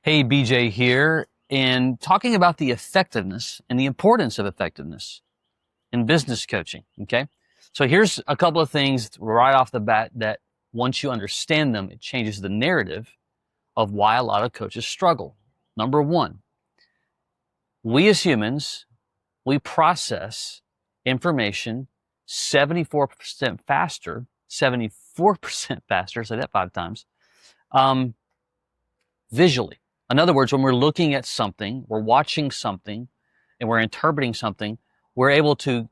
Hey, BJ here, and talking about the effectiveness and the importance of effectiveness in business coaching. Okay. So here's a couple of things right off the bat that once you understand them, it changes the narrative of why a lot of coaches struggle. Number one, we as humans, we process information 74% faster, 74% faster, say that 5 times, um, visually. In other words, when we're looking at something, we're watching something, and we're interpreting something, we're able to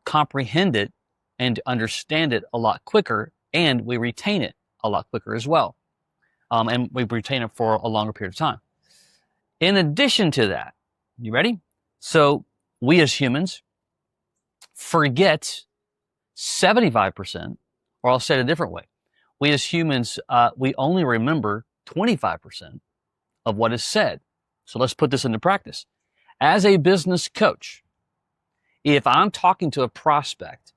comprehend it and understand it a lot quicker, and we retain it a lot quicker as well. And we retain it for a longer period of time. In addition to that, you ready? So we as humans forget 75%, or I'll say it a different way. We as humans, we only remember 25% of what is said. So let's put this into practice. As a business coach, if I'm talking to a prospect,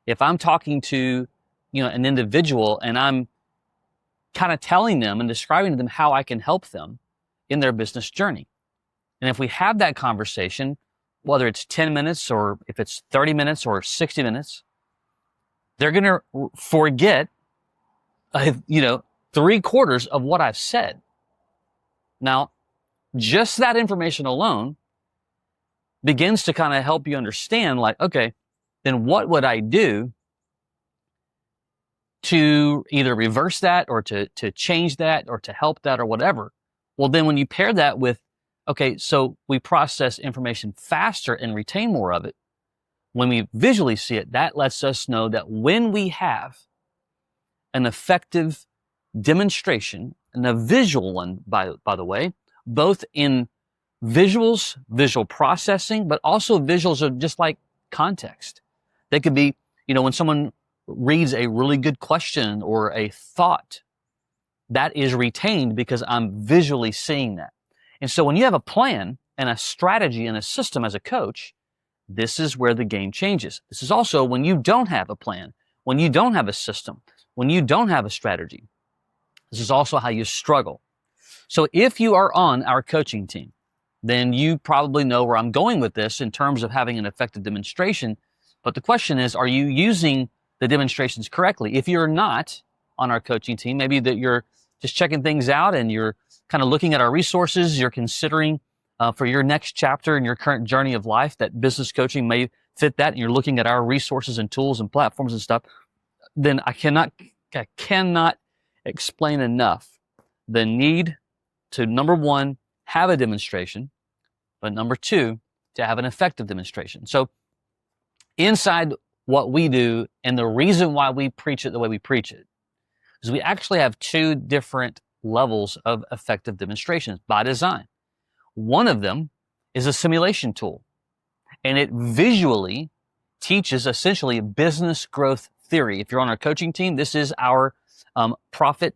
if I'm talking to, an individual and I'm kind of telling them and describing to them how I can help them in their business journey. And if we have that conversation, whether it's 10 minutes or if it's 30 minutes or 60 minutes, they're going to forget, 3/4 of what I've said. Now, just that information alone begins to kind of help you understand, like, okay, then what would I do to either reverse that or to change that or to help that or whatever? Well, then when you pair that with, okay, so we process information faster and retain more of it. When we visually see it, that lets us know that when we have an effective demonstration, and a visual one, by the way, both in visuals, visual processing, but also visuals are just like context. They could be, when someone reads a really good question or a thought, that is retained because I'm visually seeing that. And so when you have a plan and a strategy and a system as a coach, this is where the game changes. This is also when you don't have a plan, when you don't have a system, when you don't have a strategy. This is also how you struggle. So if you are on our coaching team, then you probably know where I'm going with this in terms of having an effective demonstration. But the question is, are you using the demonstrations correctly? If you're not on our coaching team, maybe that you're just checking things out and you're kind of looking at our resources, you're considering for your next chapter in your current journey of life that business coaching may fit that, and you're looking at our resources and tools and platforms and stuff, then I cannot explain enough the need to, number one, have a demonstration, but number two, to have an effective demonstration. So inside what we do, and the reason why we preach it the way we preach it, is we actually have two different levels of effective demonstrations by design. One of them is a simulation tool, and it visually teaches essentially business growth theory. If you're on our coaching team, this is our profit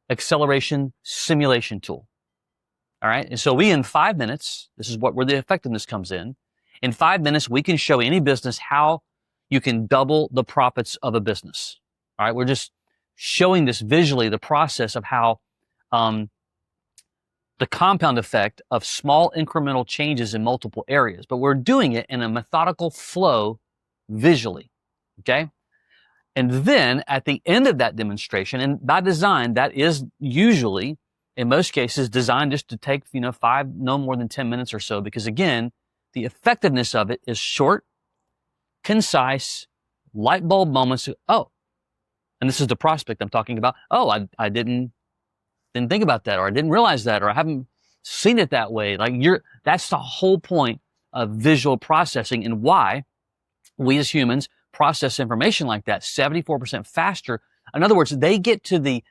acceleration simulation tool. All right. And so in 5 minutes, this is where the effectiveness comes in. In 5 minutes, we can show any business how you can double the profits of a business. All right. We're just showing this visually, the process of how the compound effect of small incremental changes in multiple areas, but we're doing it in a methodical flow visually. Okay. And then at the end of that demonstration, and by design, that is usually, in most cases, designed just to take, 5, no more than 10 minutes or so, because again, the effectiveness of it is short, concise, light bulb moments. Oh, and this is the prospect I'm talking about. Oh, I didn't think about that, or I didn't realize that, or I haven't seen it that way. That's the whole point of visual processing and why we as humans process information like that 74% faster. In other words, they get to the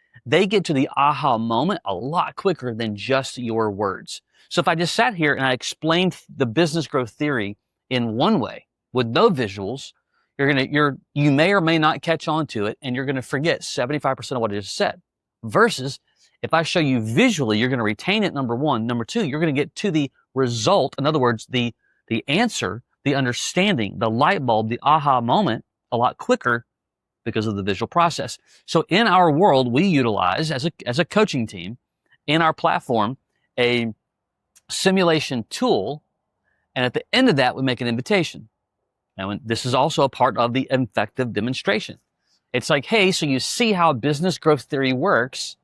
aha moment a lot quicker than just your words. So if I just sat here and I explained the business growth theory in one way with no visuals, you may or may not catch on to it, and you're going to forget 75% of what I just said. Versus if I show you visually, you're going to retain it, number one. Number two, you're going to get to the result. In other words, the answer, the understanding, the light bulb, the aha moment a lot quicker because of the visual process. So in our world, we utilize as a coaching team in our platform a simulation tool, and at the end of that, we make an invitation. Now, this is also a part of the effective demonstration. It's like, hey, so you see how business growth theory works.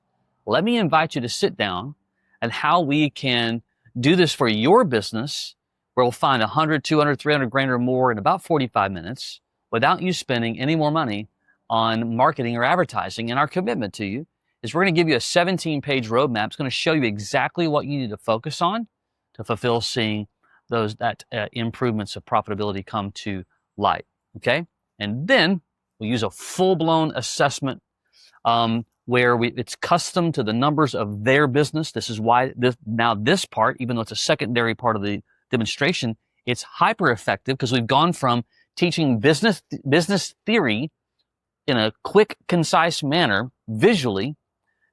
Let me invite you to sit down and how we can do this for your business, where we'll find 100, 200, 300 grand or more in about 45 minutes without you spending any more money on marketing or advertising. And our commitment to you is we're going to give you a 17-page roadmap. It's going to show you exactly what you need to focus on to fulfill seeing those improvements of profitability come to light. Okay, and then we'll use a full-blown assessment where it's custom to the numbers of their business. This is why this part, even though it's a secondary part of the demonstration, it's hyper effective because we've gone from teaching business theory in a quick, concise manner visually.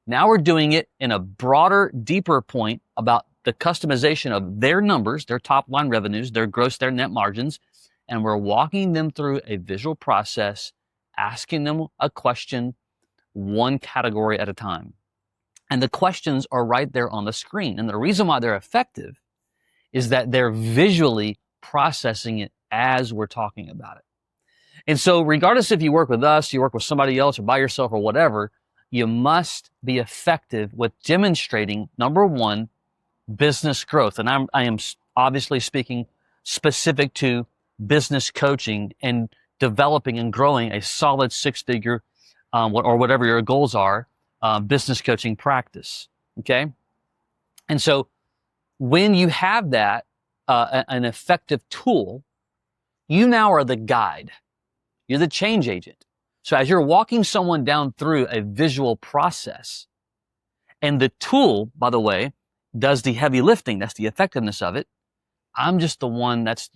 Now we're doing it in a broader, deeper point about the customization of their numbers, their top line revenues, their gross, their net margins, and we're walking them through a visual process, asking them a question, one category at a time. And the questions are right there on the screen. And the reason why they're effective is that they're visually processing it as we're talking about it. And so regardless if you work with us, you work with somebody else or by yourself or whatever, you must be effective with demonstrating, number one, business growth. And I am obviously speaking specific to business coaching and developing and growing a solid six-figure or whatever your goals are, business coaching practice. Okay. And so when you have that, an effective tool, you now are the guide. You're the change agent. So as you're walking someone down through a visual process, and the tool, by the way, does the heavy lifting, that's the effectiveness of it, I'm just the one that's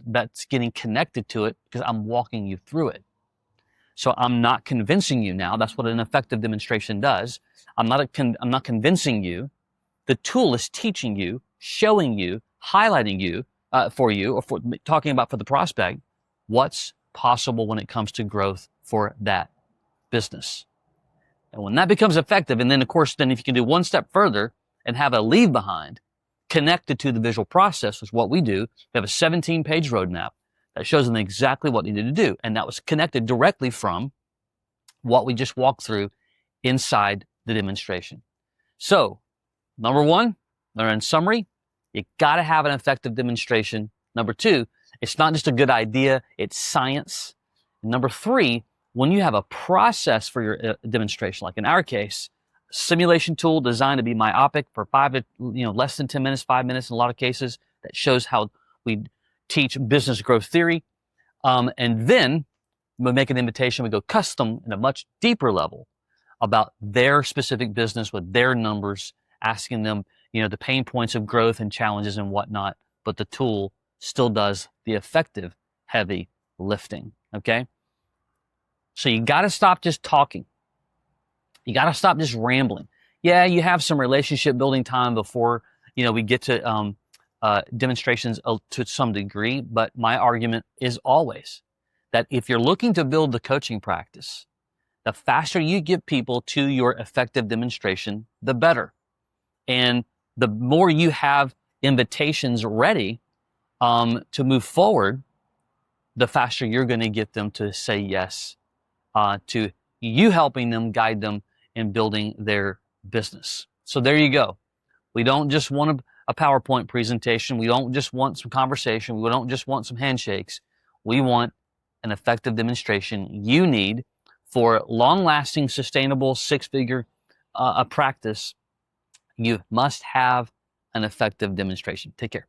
getting connected to it because I'm walking you through it. So I'm not convincing you now. That's what an effective demonstration does. I'm not convincing you. The tool is teaching you, showing you, highlighting you for you, or for talking about for the prospect, what's possible when it comes to growth for that business. And when that becomes effective, and then of course, then if you can do one step further and have a leave behind connected to the visual process, which is what we do, we have a 17-page roadmap that shows them exactly what they need to do. And that was connected directly from what we just walked through inside the demonstration. So, number one, or in summary, you got to have an effective demonstration. Number two, it's not just a good idea, it's science. And number three, when you have a process for your demonstration, like in our case, simulation tool designed to be myopic for less than 10 minutes, 5 minutes in a lot of cases, that shows how we teach business growth theory. And then we make an invitation, we go custom in a much deeper level about their specific business with their numbers, asking them, the pain points of growth and challenges and whatnot, but the tool still does the effective heavy lifting, okay? So you got to stop just talking. You got to stop just rambling. Yeah, you have some relationship building time before, we get to demonstrations to some degree, but my argument is always that if you're looking to build the coaching practice, the faster you get people to your effective demonstration, the better. And the more you have invitations ready to move forward, the faster you're going to get them to say yes to you helping them, guide them in building their business. So there you go. We don't just want a PowerPoint presentation. We don't just want some conversation. We don't just want some handshakes. We want an effective demonstration you need for long-lasting, sustainable, six-figure practice. You must have an effective demonstration. Take care.